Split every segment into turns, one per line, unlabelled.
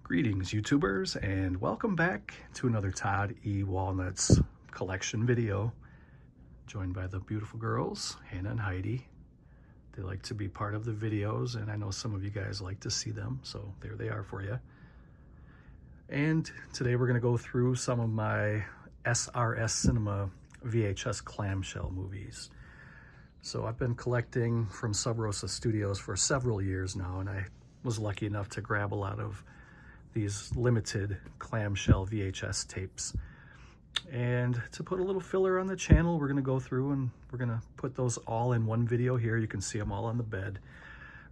Greetings YouTubers, and welcome back to another Todd E. Walnuts collection video, joined by the beautiful girls, Hannah and Heidi. They like to be part of the videos, and I know some of you guys like to see them, so there they are for you. And today we're going to go through some of my SRS Cinema VHS clamshell movies. So I've been collecting from ROSA Studios for several years now, and I was lucky enough to grab a lot of these limited clamshell VHS tapes. And to put a little filler on the channel, we're going to go through and we're going to put those all in one video here. You can see them all on the bed.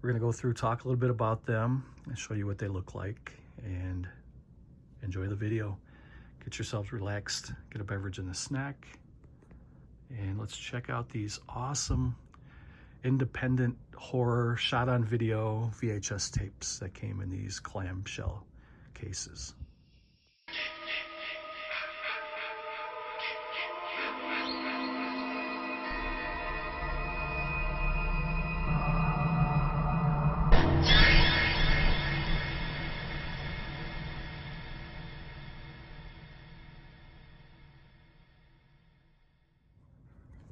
We're going to go through, talk a little bit about them, and show you what they look like, and enjoy the video. Get yourselves relaxed, get a beverage and a snack, and let's check out these awesome independent horror shot on video VHS tapes that came in these clamshell cases.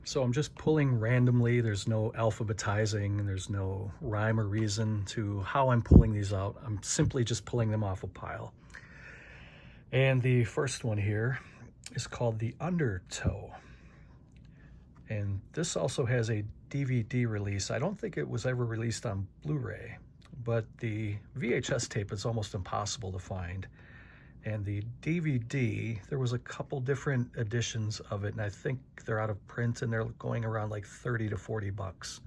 So I'm just pulling randomly. There's no alphabetizing, and there's no rhyme or reason to how I'm pulling these out. I'm simply just pulling them off a pile. And the first one here is called the Undertoe. And this also has a DVD release. I don't think it was ever released on Blu-ray, but the VHS tape is almost impossible to find. And the DVD, there was a couple different editions of it, and I think they're out of print, and they're going around like 30 to 40 bucks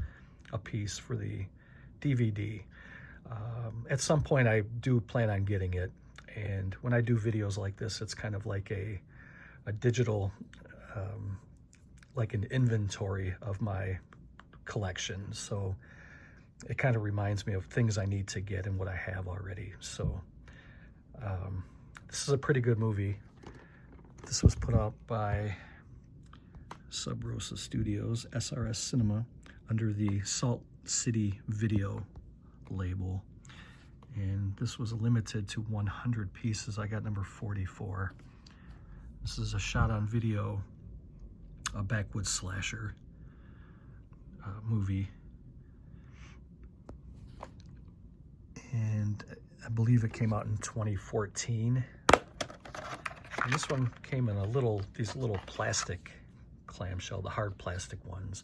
a piece for the DVD. At some point I do plan on getting it, and when I do videos like this, it's kind of like a digital, like an inventory of my collection. So it kind of reminds me of things I need to get and what I have already. So this is a pretty good movie. This was put out by ROSA Studios, SRS Cinema, under the Salt City Video label. And this was limited to 100 pieces. I got number 44. This is a shot on video, a backwoods slasher movie. And I believe it came out in 2014. And this one came in these little plastic clamshell, the hard plastic ones.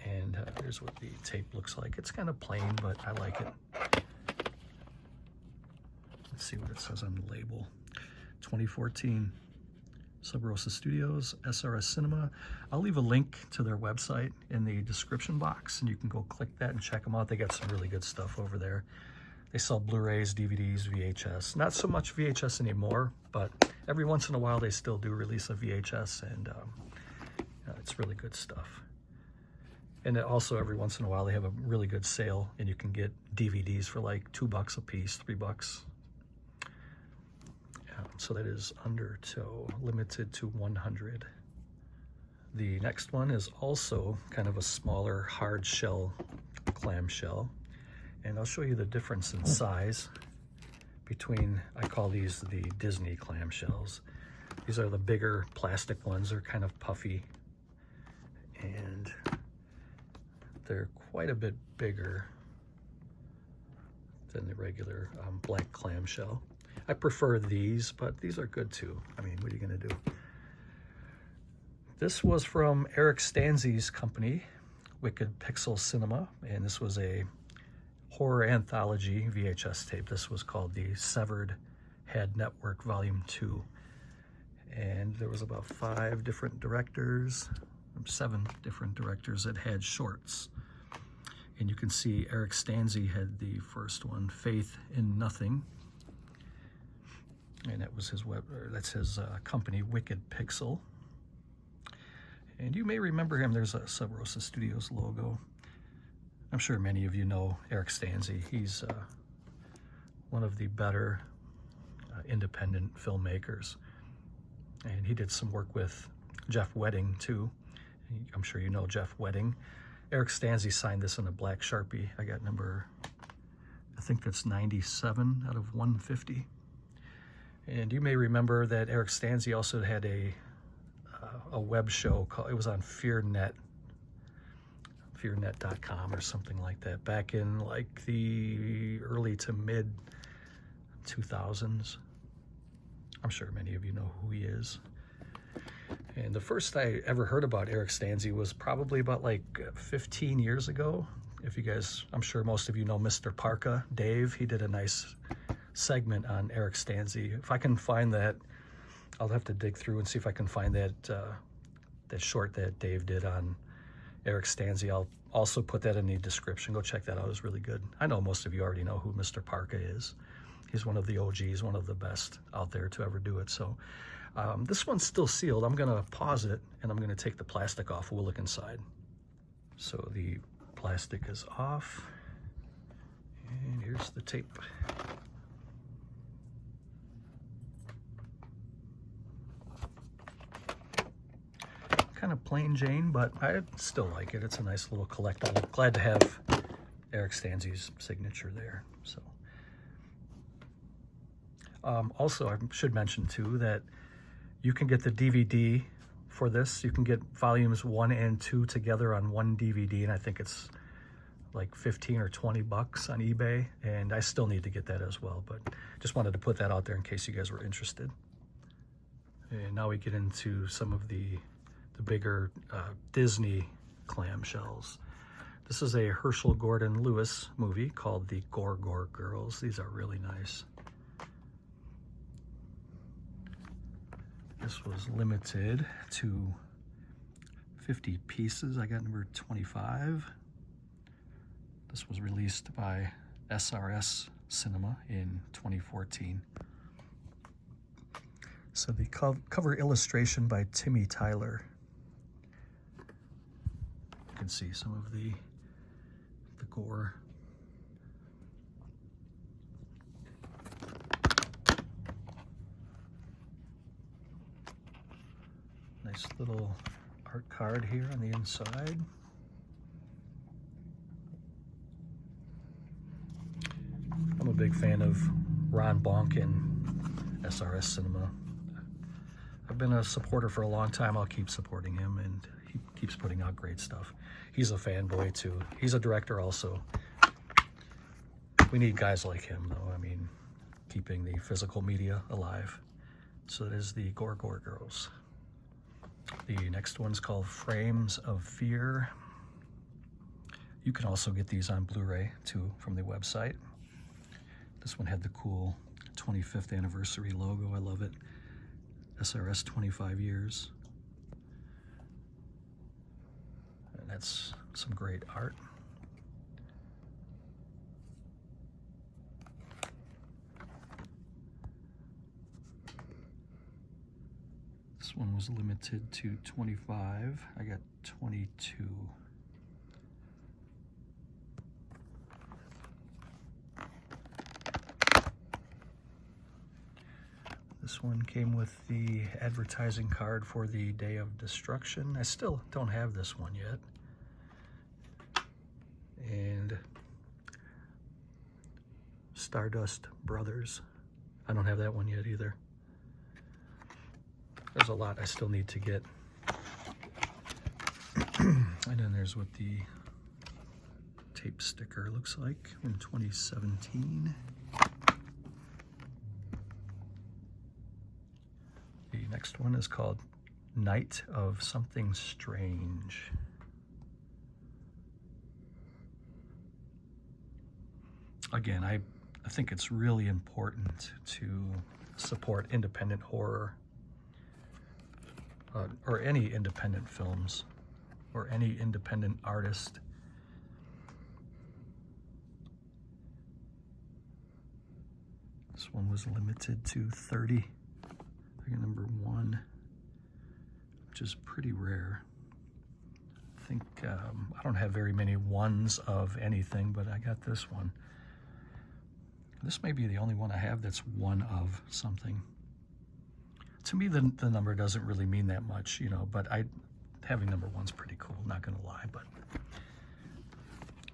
And here's what the tape looks like. It's kind of plain, but I like it. Let's see what it says on the label. 2014, ROSA Studios, SRS Cinema. I'll leave a link to their website in the description box, and you can go click that and check them out. They got some really good stuff over there. They sell Blu-rays, DVDs, VHS. Not so much VHS anymore, but every once in a while they still do release a VHS, and it's really good stuff. And also every once in a while they have a really good sale, and you can get DVDs for like $2 a piece, $3. So that is Undertoe, limited to 100. The next one is also kind of a smaller hard shell clamshell. And I'll show you the difference in size between, I call these the Disney clamshells. These are the bigger plastic ones. They're kind of puffy, and they're quite a bit bigger than the regular black clamshell. I prefer these, but these are good too. I mean, what are you gonna do? This was from Eric Stanze's company, Wicked Pixel Cinema, and this was a horror anthology VHS tape. This was called the Severed Head Network Volume 2. And there was about 7 different directors that had shorts. And you can see Eric Stanze had the first one, Faith in Nothing. And that was his that's his company, Wicked Pixel. And you may remember him. There's a ROSA Studios logo. I'm sure many of you know Eric Stanze. He's one of the better independent filmmakers. And he did some work with Jeff Wedding too. I'm sure you know Jeff Wedding. Eric Stanze signed this in a black Sharpie. I got number I think that's 97 out of 150. And you may remember that Eric Stanze also had a web show called, it was on fearnet.com or something like that, back in like the early to mid 2000s. I'm sure many of you know who he is. And the first I ever heard about Eric Stanze was probably about like 15 years ago. If you guys, I'm sure most of you know MrParka, Dave. He did a nice segment on Eric Stanze. If I can find that, I'll have to dig through and see if I can find that that short that Dave did on Eric Stanze. I'll also put that in the description. Go check that out. It was really good. I know most of you already know who MrParka is. He's one of the OGs, one of the best out there to ever do it. So this one's still sealed. I'm going to pause it, and I'm going to take the plastic off. We'll look inside. So the plastic is off, and here's the tape. Kind of plain Jane, but I still like it. It's a nice little collectible. Glad to have Eric Stanze's signature there. So also, I should mention too that you can get the DVD for this. You can get volumes 1 and 2 together on one DVD, and I think it's like 15 or 20 bucks on eBay, and I still need to get that as well, but just wanted to put that out there in case you guys were interested. And now we get into some of the bigger Disney clamshells. This is a Hershel Gordon Lewis movie called the Gorgore Girls. These are really nice. This was limited to 50 pieces. I got number 25. This was released by SRS Cinema in 2014. So the cover illustration by Timmy Tyler. You can see some of the gore. Nice little art card here on the inside. I'm a big fan of Ron Bonk and SRS Cinema. I've been a supporter for a long time. I'll keep supporting him, and he keeps putting out great stuff. He's a fanboy too. He's a director also. We need guys like him though. I mean, keeping the physical media alive. So that is the Gorgore Girls. The next one's called Frames of Fear. You can also get these on Blu-ray too from the website. This one had the cool 25th anniversary logo. I love it. SRS 25 years. And that's some great art. This one was limited to 25. I got 22. This one came with the advertising card for the Day of Destruction. I still don't have this one yet. And Stardust Brothers. I don't have that one yet either. There's a lot I still need to get. And then there's what the tape sticker looks like in 2017. The next one is called Night of Something Strange. Again, I think it's really important to support independent horror. Or any independent films, or any independent artist. This one was limited to 30. I got number 1, which is pretty rare. I think I don't have very many ones of anything, but I got this one. This may be the only one I have that's one of something. To me, the number doesn't really mean that much, you know, but having number 1's pretty cool, not gonna lie, but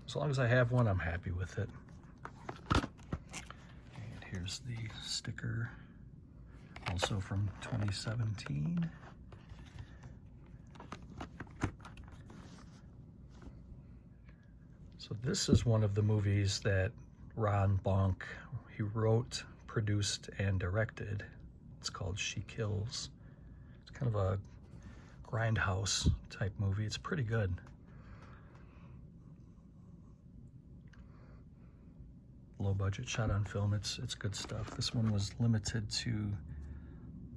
as long as I have one, I'm happy with it. Here's the sticker, also from 2017. So this is one of the movies that Ron Bonk, he wrote, produced, and directed. It's called She Kills. It's kind of a grindhouse type movie. It's pretty good. Low budget, shot on film. It's good stuff. This one was limited to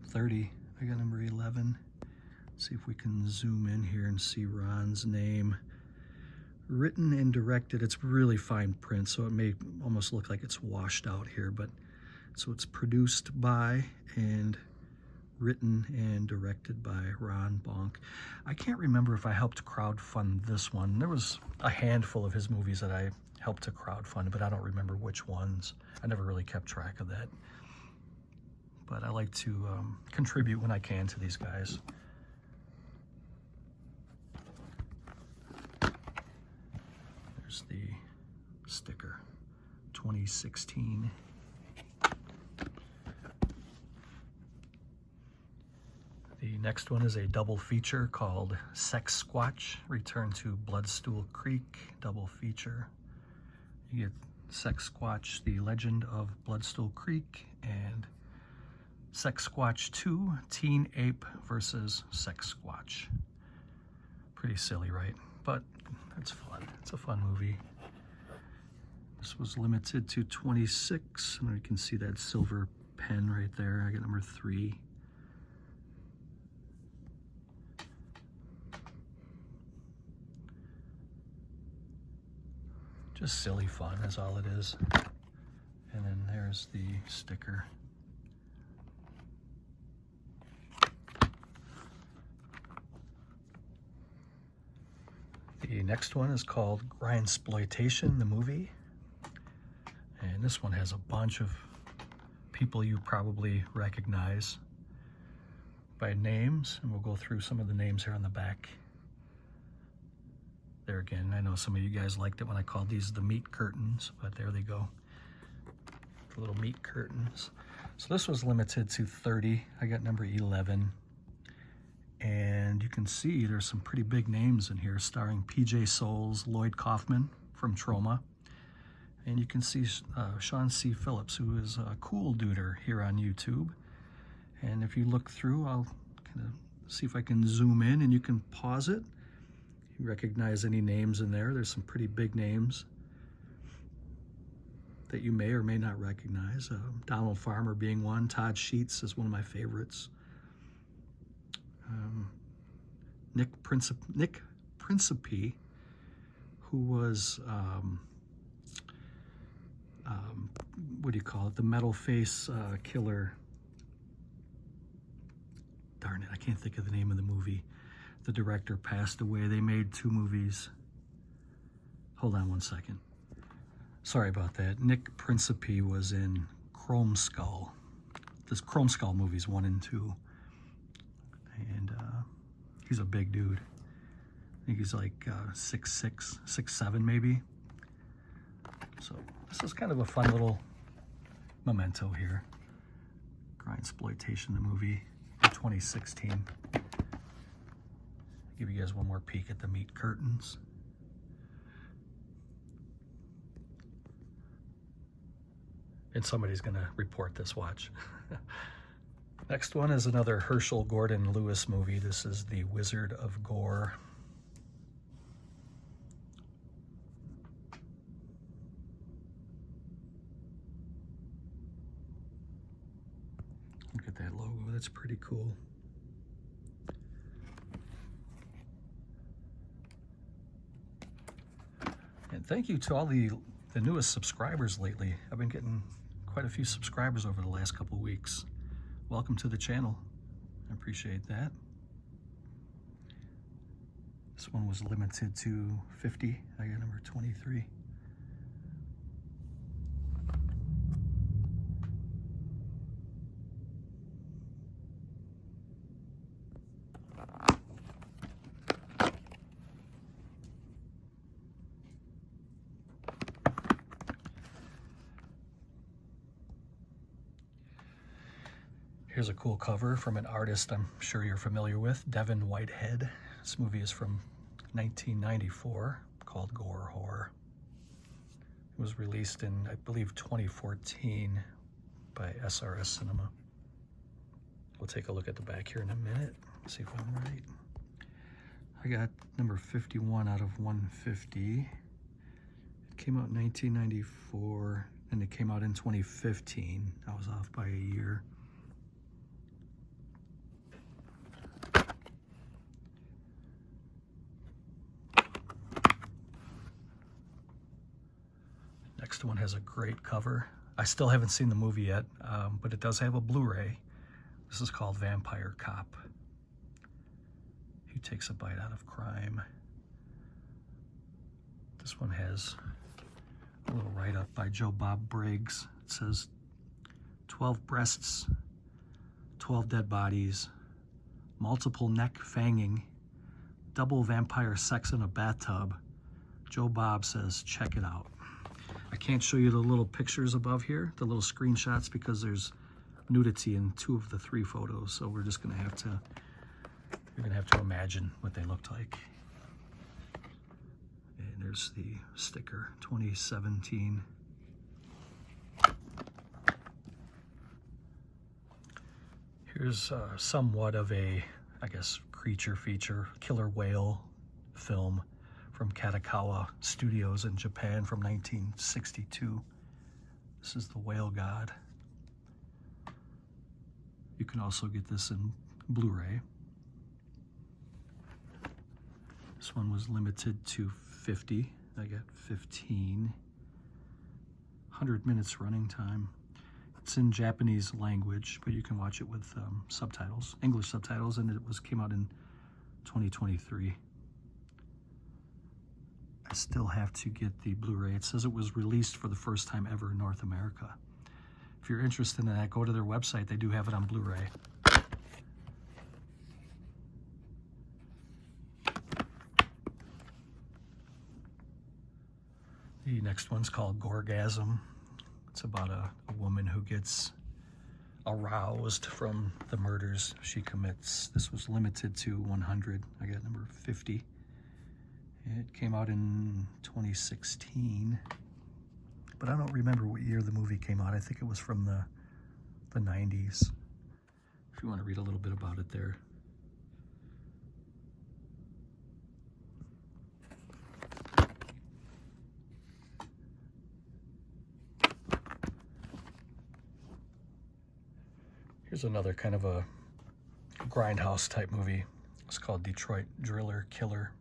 30. I got number 11. Let's see if we can zoom in here and see Ron's name. Written and directed. It's really fine print, so it may almost look like it's washed out here, but so it's produced by and written and directed by Ron Bonk. I can't remember if I helped crowdfund this one. There was a handful of his movies that I helped to crowdfund, but I don't remember which ones. I never really kept track of that. But I like to contribute when I can to these guys. There's the sticker, 2016. The next one is a double feature called Sex Squatch, Return to Bloodstool Creek, double feature. You get Sex Squatch, The Legend of Bloodstool Creek, and Sex Squatch 2, Teen Ape versus Sex Squatch. Pretty silly, right? But it's fun. It's a fun movie. This was limited to 26. And you can see that silver pen right there. I got number 3. Just silly fun is all it is. And then there's the sticker. The next one is called Grindsploitation, the movie. And this one has a bunch of people you probably recognize by names. And we'll go through some of the names here on the back. There again, I know some of you guys liked it when I called these the meat curtains, but there they go. The little meat curtains. So this was limited to 30. I got number 11. And you can see there's some pretty big names in here, starring PJ Souls, Lloyd Kaufman from Troma. And you can see Sean C. Phillips, who is a cool duder here on YouTube. And if you look through, I'll kind of see if I can zoom in and you can pause it. You recognize any names in there. There's some pretty big names that you may or may not recognize. Donald Farmer being one. Todd Sheets is one of my favorites. Nick Principe, who was, what do you call it? The metal face killer. Darn it, I can't think of the name of the movie. The director passed away. They made 2 movies. Hold on one second. Sorry about that. Nick Principe was in Chrome Skull. This Chrome Skull movies 1 and 2. And he's a big dude. I think he's like 6'6", 6'7" maybe. So this is kind of a fun little memento here. Grindsploitation, the movie, 2016. Give you guys one more peek at the meat curtains. And somebody's gonna report this, watch. Next one is another Hershel Gordon Lewis movie. This is The Wizard of Gore. Look at that logo, that's pretty cool. And thank you to all the newest subscribers lately. I've been getting quite a few subscribers over the last couple weeks. Welcome to the channel. I appreciate that. This one was limited to 50. I got number 23. Here's a cool cover from an artist I'm sure you're familiar with, Devon Whitehead. This movie is from 1994, called Gore Horror. It was released in, I believe, 2014 by SRS Cinema. We'll take a look at the back here in a minute, see if I'm right. I got number 51 out of 150. It came out in 1994, and it came out in 2015. I was off by a year. Next one has a great cover. I still haven't seen the movie yet, but it does have a Blu-ray. This is called Vampire Cop. He takes a bite out of crime. This one has a little write-up by Joe Bob Briggs. It says, 12 breasts, 12 dead bodies, multiple neck fanging, double vampire sex in a bathtub. Joe Bob says, check it out. I can't show you the little pictures above here, the little screenshots, because there's nudity in 2 of the 3 photos. So we're just gonna have to, you're gonna have to imagine what they looked like. And there's the sticker, 2017. Here's somewhat of a, I guess, creature feature, killer whale film from Katakawa Studios in Japan from 1962. This is the Whale God. You can also get this in Blu-ray. This one was limited to 50. I got 15. 100 minutes running time. It's in Japanese language, but you can watch it with subtitles, English subtitles, and it came out in 2023. I still have to get the Blu-ray. It says it was released for the first time ever in North America. If you're interested in that, go to their website. They do have it on Blu-ray. The next one's called Gorggasm. It's about a woman who gets aroused from the murders she commits. This was limited to 100. I got number 50. It came out in 2016, but I don't remember what year the movie came out. I think it was from the 90s, if you want to read a little bit about it there. Here's another kind of a grindhouse type movie. It's called Detroit Driller Killer.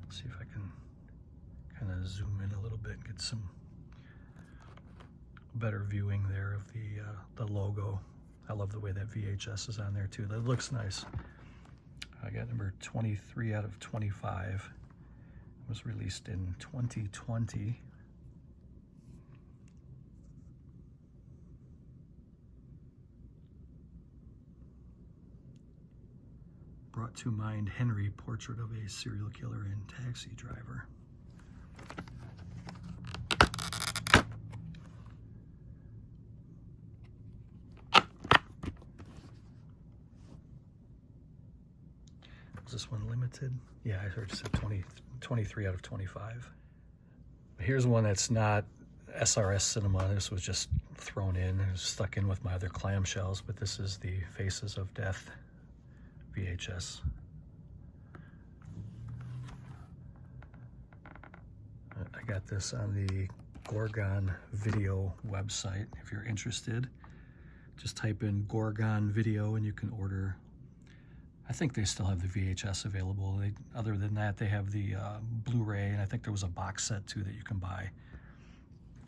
See if I can kind of zoom in a little bit and get some better viewing there of the logo. I love the way that VHS is on there too. That looks nice. I got number 23 out of 25. It was released in 2020. Brought to mind Henry, Portrait of a Serial Killer and Taxi Driver. Was this one limited? Yeah, I heard it said 23 out of 25. Here's one that's not SRS Cinema. This was just thrown in. It was stuck in with my other clamshells, but this is the Faces of Death VHS. I got this on the Gorgon Video website. If you're interested, just type in Gorgon Video and you can order. I think they still have the VHS available. Other than that, they have the Blu-ray, and I think there was a box set too that you can buy.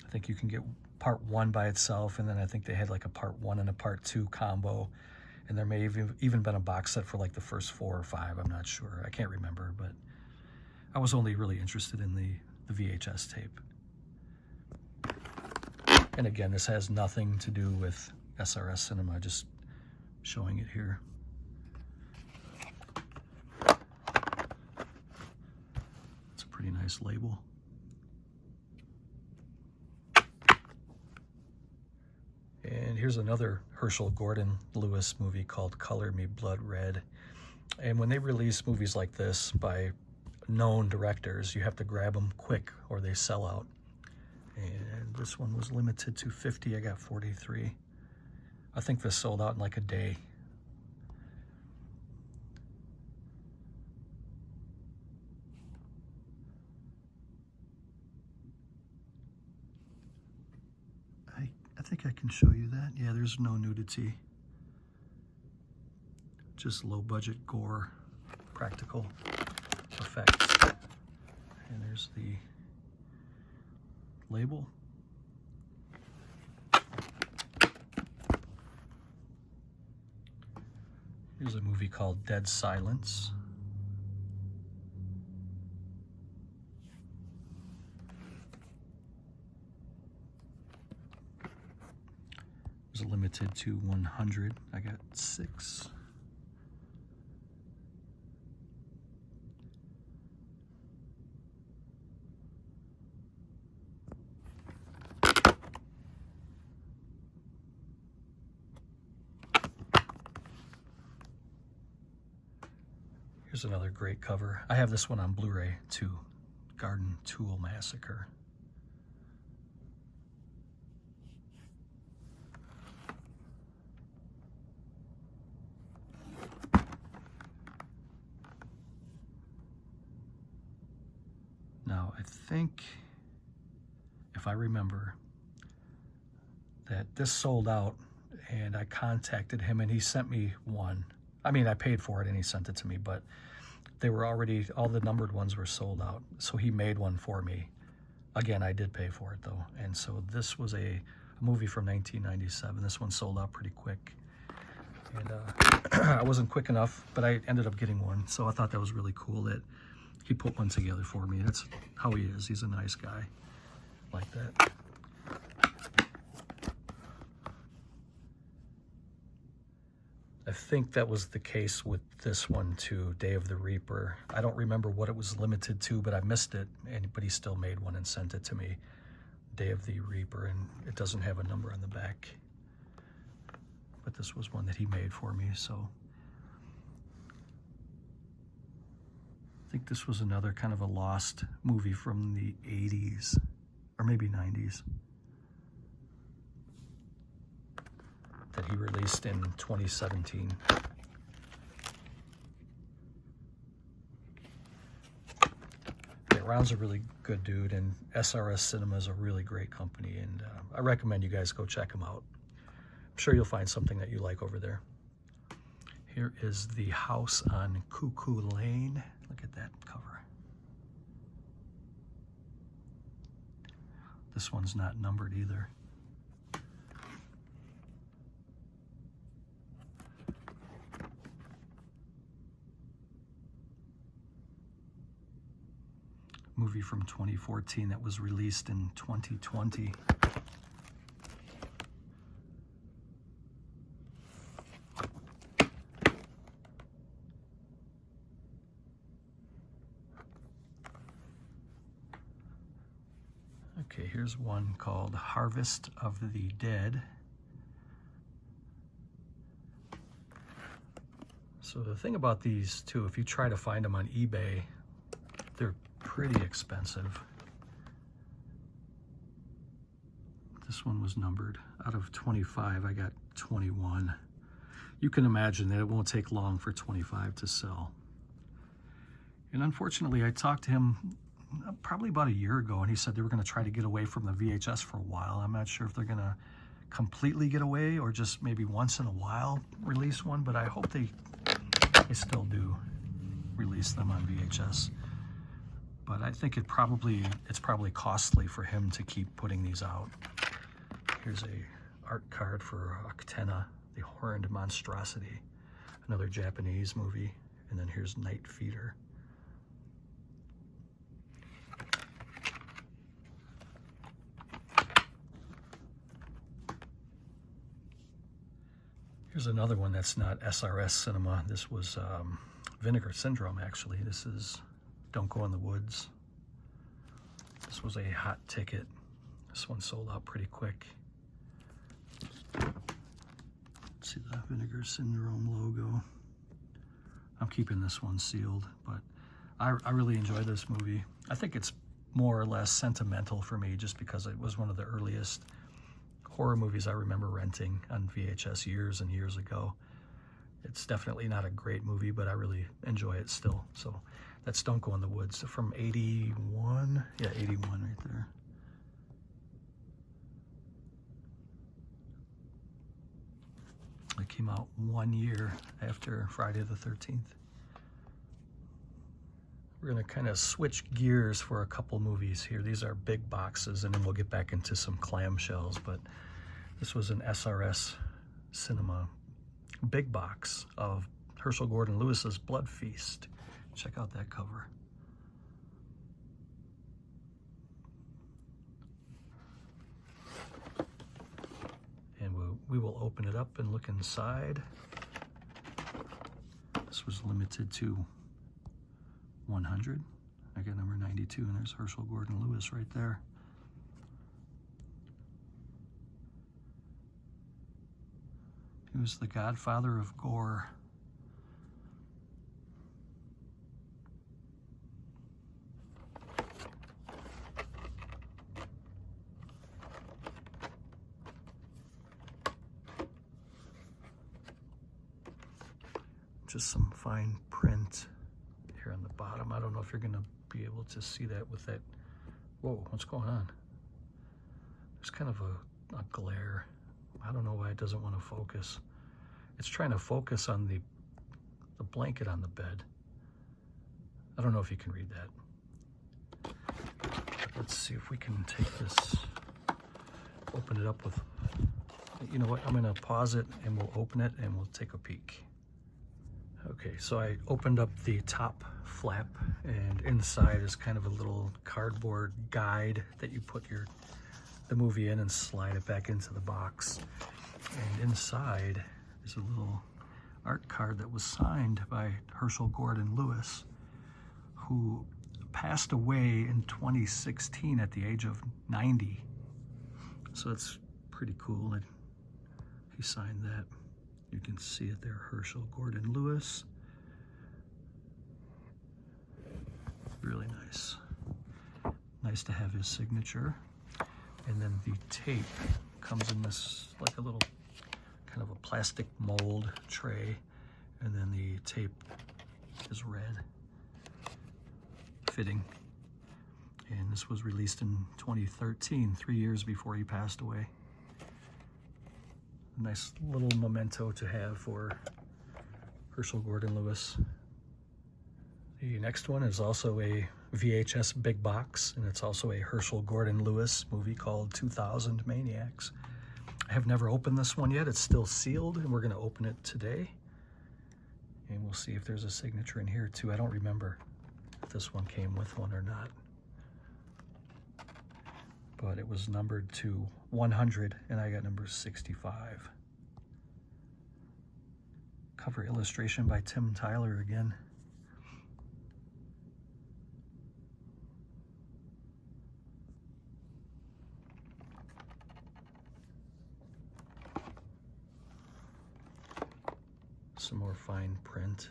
I think you can get part 1 by itself, and then I think they had like a part 1 and a part 2 combo. And there may have even been a box set for like the first 4 or 5. I'm not sure. I can't remember, but I was only really interested in the VHS tape. And again, this has nothing to do with SRS Cinema, just showing it here. nice label. And here's another Herschel Gordon Lewis movie called Color Me Blood Red. And when they release movies like this by known directors, you have to grab them quick or they sell out. And this one was limited to 50. I got 43. I think this sold out in like a day. I think I can show you that. Yeah, there's no nudity. Just low budget gore, practical effects. And there's the label. Here's a movie called Dead Silence. It was limited to 100. I got 6. Here's another great cover. I have this one on Blu-ray too. Garden Tool Massacre. Now, I think, if I remember, that this sold out, and I contacted him and he sent me one. I mean, I paid for it and he sent it to me, but they were already, all the numbered ones were sold out. So he made one for me. Again, I did pay for it though. And so this was a movie from 1997. This one sold out pretty quick. And I wasn't quick enough, but I ended up getting one. So I thought that was really cool that he put one together for me. That's how he is. He's a nice guy like that. I think that was the case with this one too, Day of the Reaper. I don't remember what it was limited to, but I missed it, but he still made one and sent it to me. Day of the Reaper, and it doesn't have a number on the back. But this was one that he made for me, so. I think this was another kind of a lost movie from the 80s, or maybe 90s. That he released in 2017. Yeah, Ron's a really good dude, and SRS Cinema is a really great company, and I recommend you guys go check them out. I'm sure you'll find something that you like over there. Here is The House on Cuckoo Lane. Look at that cover. This one's not numbered either. Movie from 2014 that was released in 2020. Okay, here's one called Harvest of the Dead. So the thing about these too, if you try to find them on eBay, they're pretty expensive. This one was numbered. Out of 25, I got 21. You can imagine that it won't take long for 25 to sell. And unfortunately, I talked to him probably about a year ago, and he said they were going to try to get away from the VHS for a while. I'm not sure if they're going to completely get away or just maybe once in a while release one, but I hope they still do release them on VHS. But I think it's probably costly for him to keep putting these out. Here's a art card for Octena, the Horned Monstrosity, another Japanese movie. And then here's Night Feeder. Here's another one that's not SRS Cinema. This was Vinegar Syndrome, actually. This is Don't Go in the Woods. This was a hot ticket. This one sold out pretty quick. See the Vinegar Syndrome logo. I'm keeping this one sealed, but I really enjoyed this movie. I think it's more or less sentimental for me just because it was one of the earliest horror movies I remember renting on VHS years and years ago. It's definitely not a great movie, but I really enjoy it still. So that's Don't Go in the Woods from 81. Yeah, 81 right there. It came out 1 year after Friday the 13th. We're gonna kind of switch gears for a couple movies here. These are big boxes, and then we'll get back into some clamshells, but this was an SRS cinema big box of Herschel Gordon Lewis's Blood Feast. Check out that cover. And we will open it up and look inside. This was limited to 100. I got number 92, and there's Herschel Gordon Lewis right there. He was the godfather of gore. Just some fine print here on the bottom. I don't know if you're gonna be able to see that with that. Whoa, what's going on? There's kind of a glare. I don't know why it doesn't want to focus. It's trying to focus on the blanket on the bed. I don't know if you can read that. Let's see if we can take this, open it up with, you know what, I'm gonna pause it and we'll open it and we'll take a peek. Okay, so I opened up the top flap, and inside is kind of a little cardboard guide that you put the movie in and slide it back into the box. And inside is a little art card that was signed by Herschel Gordon Lewis, who passed away in 2016 at the age of 90. So that's pretty cool that he signed that. You can see it there, Herschel Gordon Lewis. Really nice. Nice to have his signature. And then the tape comes in this, like a little kind of a plastic mold tray. And then the tape is red, fitting. And this was released in 2013, 3 years before he passed away. A nice little memento to have for Herschel Gordon Lewis. The next one is also a VHS big box, and it's also a Herschel Gordon Lewis movie called 2000 Maniacs. I have never opened this one yet. It's still sealed, and we're going to open it today. And we'll see if there's a signature in here too. I don't remember if this one came with one or not. But it was numbered to 100, and I got number 65. Cover illustration by Tim Tyler again. Some more fine print.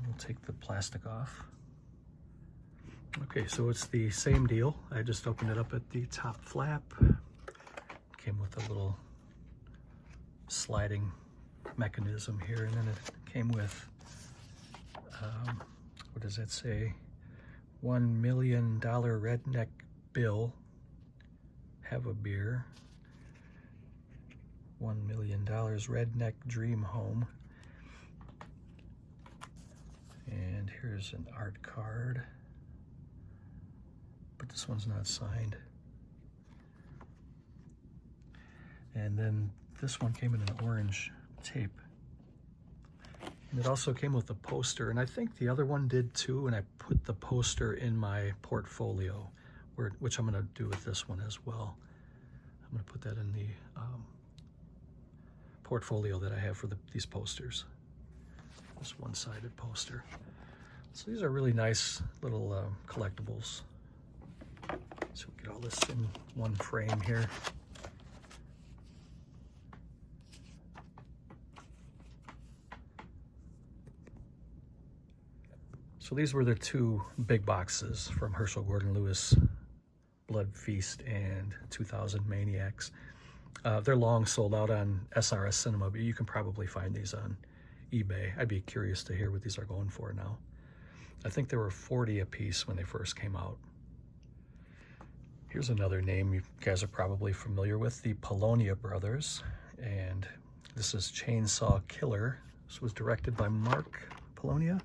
We'll take the plastic off. Okay, so it's the same deal. I just opened it up at the top flap. Came with a little sliding mechanism here, and then it came with, what does that say? $1 million redneck bill. Have a beer. $1 million redneck dream home. And here's an art card. But this one's not signed. And then this one came in an orange tape. And it also came with a poster, and I think the other one did too, and I put the poster in my portfolio, which I'm gonna do with this one as well. I'm gonna put that in the portfolio that I have for these posters. This one-sided poster. So these are really nice little collectibles. So we get all this in one frame here. So these were the two big boxes from Hershel Gordon Lewis, Blood Feast and 2000 Maniacs. They're long sold out on SRS Cinema, but you can probably find these on eBay. I'd be curious to hear what these are going for now. I think there were 40 a piece when they first came out. Here's another name you guys are probably familiar with, the Polonia brothers. And this is Chainsaw Killer. This was directed by Mark Polonia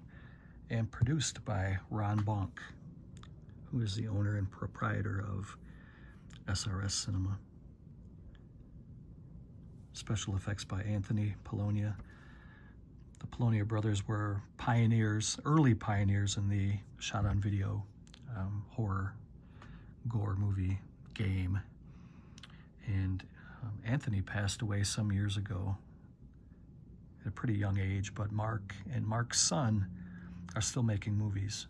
and produced by Ron Bonk, who is the owner and proprietor of SRS Cinema. Special effects by Anthony Polonia. The Polonia brothers were pioneers, early pioneers in the shot-on-video horror gore movie game. And Anthony passed away some years ago at a pretty young age, but Mark and Mark's son are still making movies.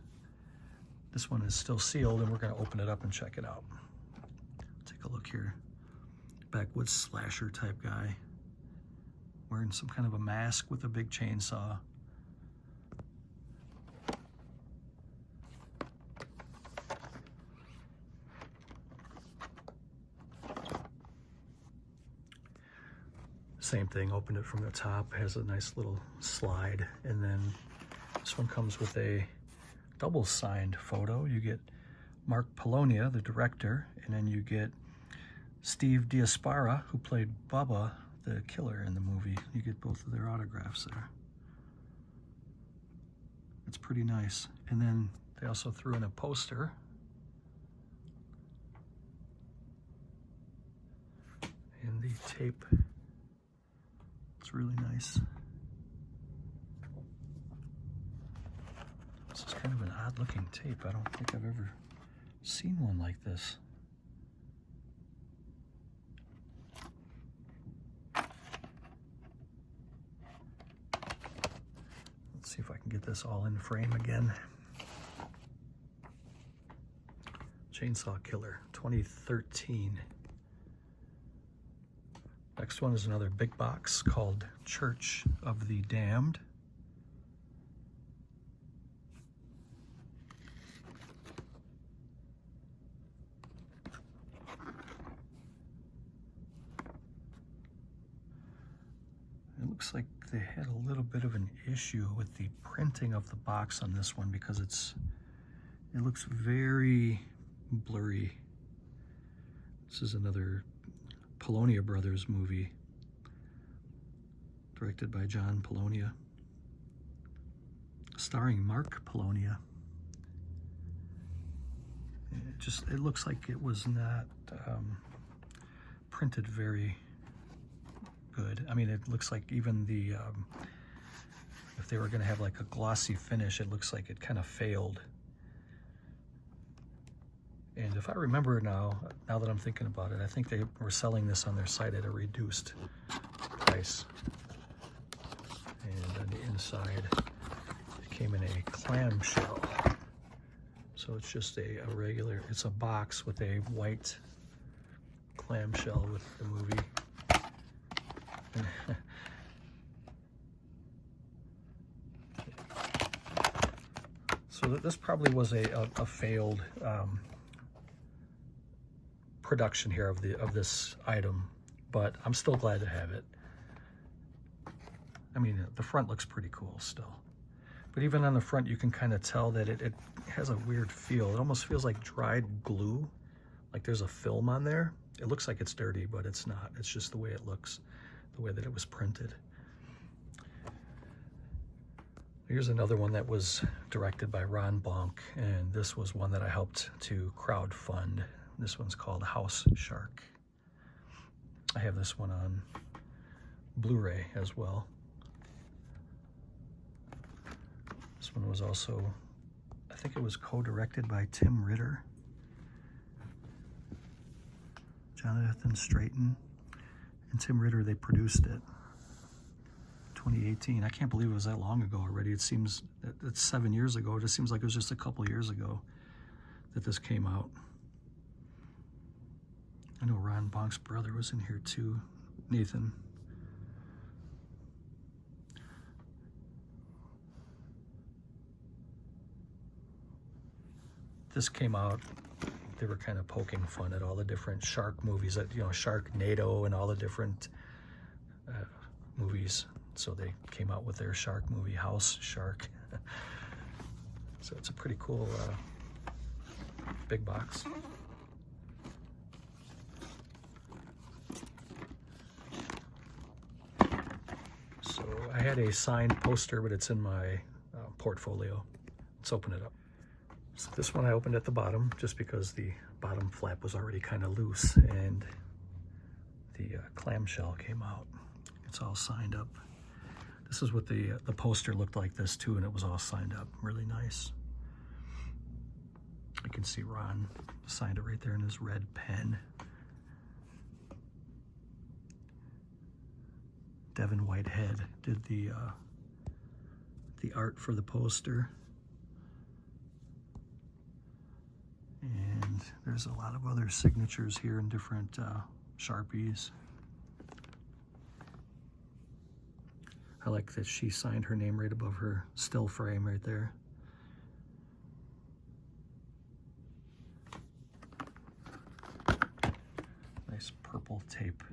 This one is still sealed, and we're going to open it up and check it out. Take a look here. Backwoods slasher type guy, wearing some kind of a mask with a big chainsaw. Same thing, open it from the top, has a nice little slide, and then this one comes with a double signed photo. You get Mark Polonia, the director, and then you get Steve Diaspara, who played Bubba, the killer in the movie. You get both of their autographs there. It's pretty nice. And then they also threw in a poster. And the tape, it's really nice. This is kind of an odd looking tape. I don't think I've ever seen one like this. Let's see if I can get this all in frame again. Chainsaw Killer, 2013. Next one is another big box called Church of the Damned. It looks like they had a little bit of an issue with the printing of the box on this one because it looks very blurry. This is another Polonia Brothers movie directed by John Polonia, starring Mark Polonia. It looks like it was not printed very good. I mean, it looks like even the if they were going to have like a glossy finish, it looks like it kind of failed. And if I remember now that I'm thinking about it, I think they were selling this on their site at a reduced price. And on the inside, it came in a clamshell. So it's just a regular, it's a box with a white clamshell with the movie. So this probably was a failed production here of this item, but I'm still glad to have it. I mean, the front looks pretty cool still, but even on the front you can kind of tell that it has a weird feel. It almost feels like dried glue, like there's a film on there. It looks like it's dirty, but it's not. It's just the way it looks, the way that it was printed. Here's another one that was directed by Ron Bonk, and this was one that I helped to crowdfund. This one's called House Shark. I have this one on Blu-ray as well. This one was also, I think it was co-directed by Tim Ritter, Jonathan Straighton, and Tim Ritter. They produced it. 2018. I can't believe it was that long ago already. It seems it's 7 years ago. It just seems like it was just a couple years ago that this came out. I know Ron Bonk's brother was in here too, Nathan. This came out, they were kind of poking fun at all the different shark movies, that, you know, Sharknado and all the different movies. So they came out with their shark movie, House Shark. So it's a pretty cool big box. So I had a signed poster, but it's in my portfolio. Let's open it up. So this one I opened at the bottom just because the bottom flap was already kind of loose and the clamshell came out. It's all signed up. This is what the poster looked like this too, and it was all signed up. Really nice. I can see Ron signed it right there in his red pen. Devon Whitehead did the art for the poster. And there's a lot of other signatures here in different Sharpies. I like that she signed her name right above her still frame right there. Nice purple tape.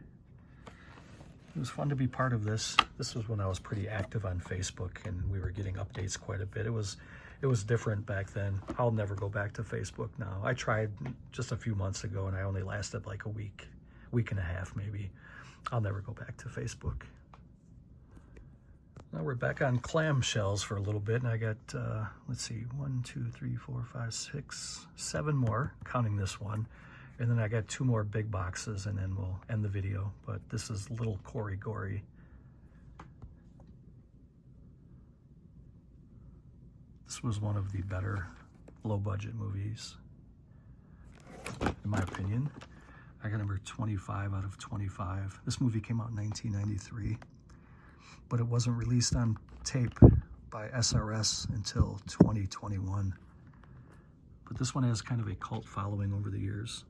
It was fun to be part of this. This was when I was pretty active on Facebook and we were getting updates quite a bit. It was different back then. I'll never go back to Facebook now. I tried just a few months ago and I only lasted like a week and a half maybe. I'll never go back to Facebook. Now we're back on clamshells for a little bit, and I got, let's see, 1, 2, 3, 4, 5, 6, 7 more, counting this one. And then I got 2 more big boxes, and then we'll end the video. But this is little Cory Gory. This was one of the better low-budget movies, in my opinion. I got number 25 out of 25. This movie came out in 1993. But it wasn't released on tape by SRS until 2021. But this one has kind of a cult following over the years.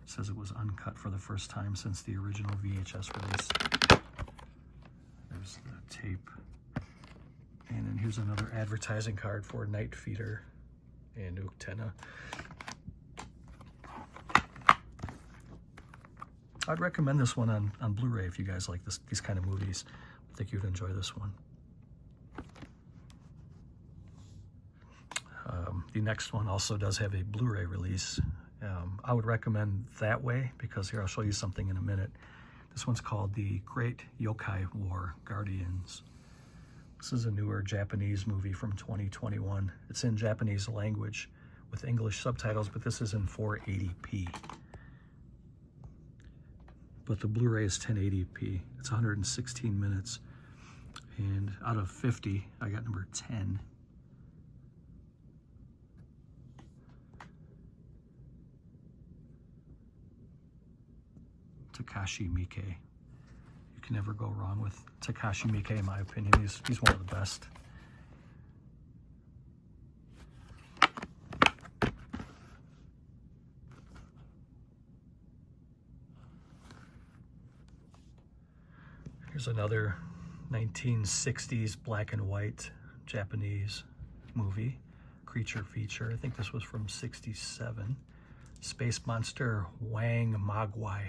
It says it was uncut for the first time since the original VHS release. There's the tape. And then here's another advertising card for Night Feeder and Uktena. I'd recommend this one on Blu-ray if you guys like these kind of movies. I think you'd enjoy this one. The next one also does have a Blu-ray release. I would recommend that way because here I'll show you something in a minute. This one's called The Great Yokai War Guardians. This is a newer Japanese movie from 2021. It's in Japanese language with English subtitles, but this is in 480p. But the Blu-ray is 1080p. It's 116 minutes. And out of 50, I got number 10. Takashi Miike. You can never go wrong with Takashi Miike, in my opinion. He's one of the best. Here's another 1960s black and white Japanese movie, creature feature. I think this was from '67. Space monster Wang Mwai.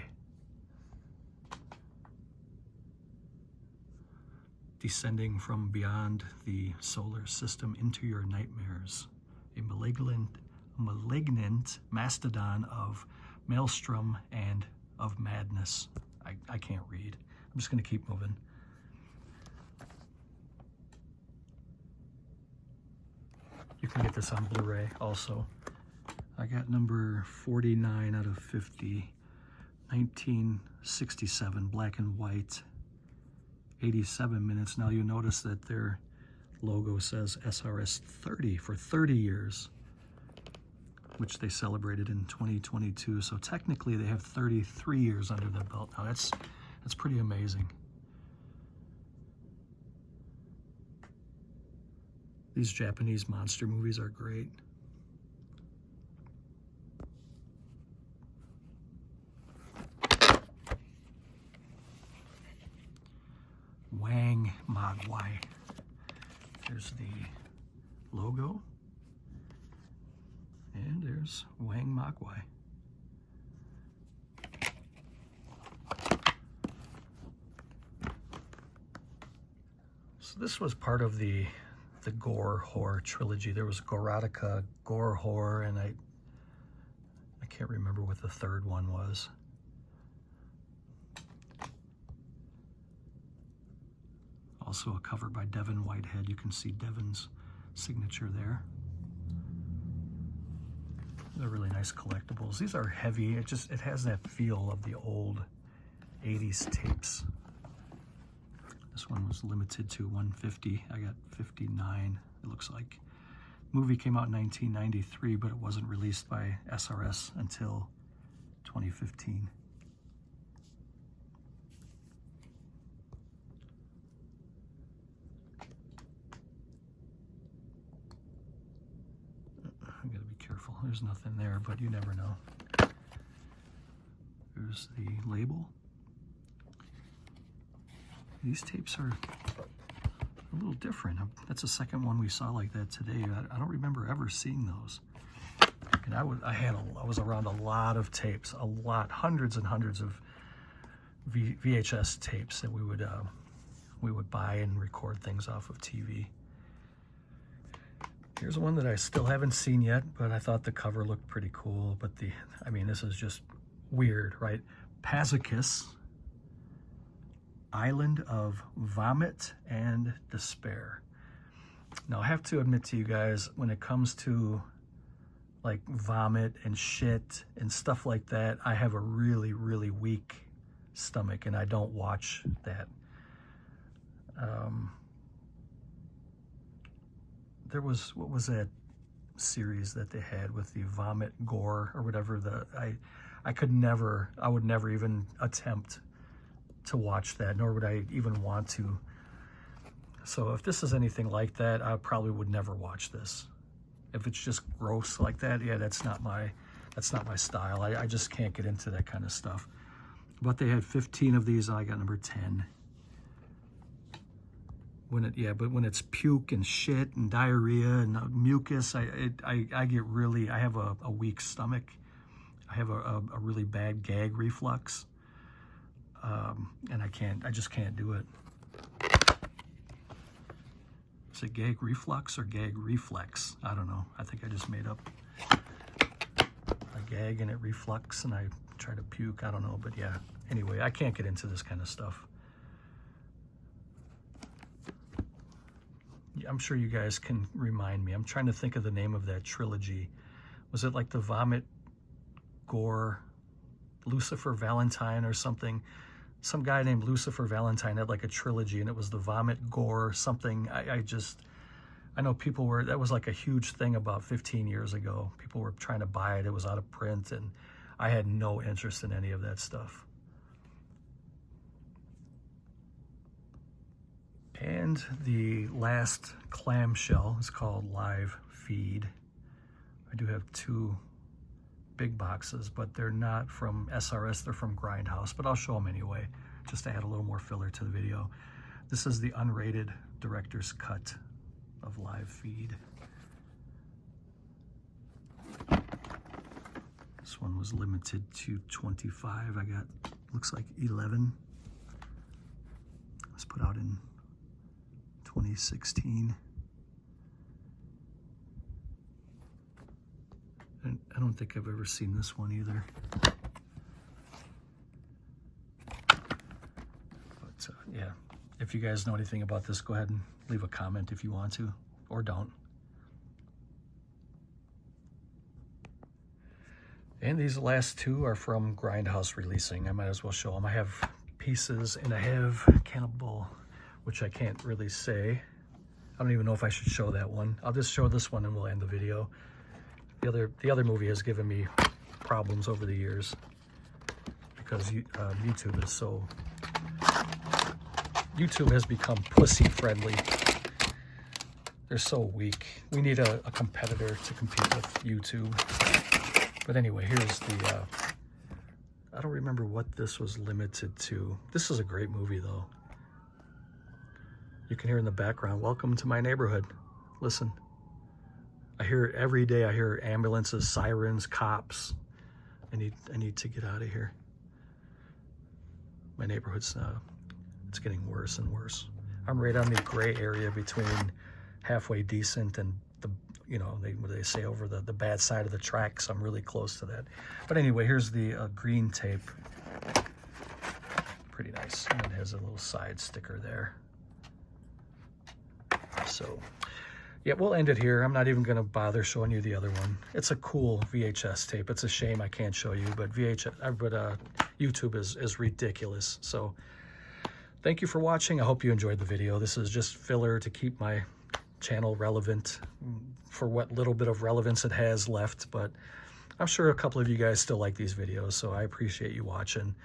Descending from beyond the solar system into your nightmares, a malignant mastodon of maelstrom and of madness. I can't read. I'm just going to keep moving. You can get this on Blu-ray also. I got number 49 out of 50, 1967, black and white. 87 minutes. Now you notice that their logo says SRS 30 for 30 years. which they celebrated in 2022. So technically they have 33 years under their belt now. That's pretty amazing. These Japanese monster movies are great. Wang Mwai. There's the logo. And there's Wang Mwai. So this was part of the Gore Horror trilogy. There was Goratica, Gore Horror, and I can't remember what the third one was. Also a cover by Devon Whitehead. You can see Devon's signature there. They're really nice collectibles. These are heavy. It has that feel of the old 80s tapes. This one was limited to 150. I got 59, it looks like. Movie came out in 1993, but it wasn't released by SRS until 2015. I gotta be careful. There's nothing there, but you never know. There's the label. These tapes are a little different. That's the second one we saw like that today. I don't remember ever seeing those. And I was around a lot of tapes, hundreds and hundreds of VHS tapes that we would buy and record things off of TV. Here's one that I still haven't seen yet, but I thought the cover looked pretty cool. But I mean, this is just weird, right? Pazakis, Island of Vomit and Despair. Now, I have to admit to you guys, when it comes to like vomit and shit and stuff like that, I have a really, really weak stomach and I don't watch that. There was, what was that series that they had with the vomit gore or whatever? I would never even attempt to watch that, nor would I even want to. So if this is anything like that, I probably would never watch this. If it's just gross like that, yeah, that's not my style. I just can't get into that kind of stuff. But they had 15 of these, and I got number 10. But when it's puke and shit and diarrhea and mucus, I get really, I have a weak stomach. I have a really bad gag reflux. And I just can't do it. Is it gag reflux or gag reflex? I don't know. I think I just made up a gag and it reflux and I try to puke. I don't know, but yeah. Anyway, I can't get into this kind of stuff. I'm sure you guys can remind me. I'm trying to think of the name of that trilogy. Was it like the Vomit, Gore, Lucifer Valentine or something? Some guy named Lucifer Valentine had like a trilogy and it was the Vomit, Gore, something. I know people were, that was like a huge thing about 15 years ago. People were trying to buy it. It was out of print and I had no interest in any of that stuff. And the last clamshell is called Live Feed. I do have 2 big boxes, but they're not from SRS, they're from Grindhouse, but I'll show them anyway, just to add a little more filler to the video. This is the unrated director's cut of Live Feed. This one was limited to 25. I got, looks like 11. It was put out in 2016. And I don't think I've ever seen this one either. But yeah, if you guys know anything about this, go ahead and leave a comment if you want to, or don't. And these last 2 are from Grindhouse Releasing. I might as well show them. I have Pieces and I have Cannibal, which I can't really say. I don't even know if I should show that one. I'll just show this one and we'll end the video. The other movie has given me problems over the years because YouTube is so... YouTube has become pussy friendly. They're so weak. We need a competitor to compete with YouTube. But anyway, here's the... I don't remember what this was limited to. This is a great movie, though. You can hear in the background, welcome to my neighborhood. Listen. I hear it every day. I hear ambulances, sirens, cops. I need to get out of here. My neighborhood's it's getting worse and worse. I'm right on the gray area between halfway decent and the, you know, they say over the bad side of the tracks. I'm really close to that. But anyway, here's the green tape. Pretty nice. And it has a little side sticker there. So, yeah, we'll end it here. I'm not even going to bother showing you the other one. It's a cool VHS tape. It's a shame I can't show you, but YouTube is ridiculous. So, thank you for watching. I hope you enjoyed the video. This is just filler to keep my channel relevant for what little bit of relevance it has left, but I'm sure a couple of you guys still like these videos, so I appreciate you watching.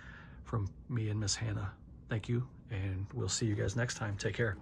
From me and Miss Hannah, thank you, and we'll see you guys next time. Take care.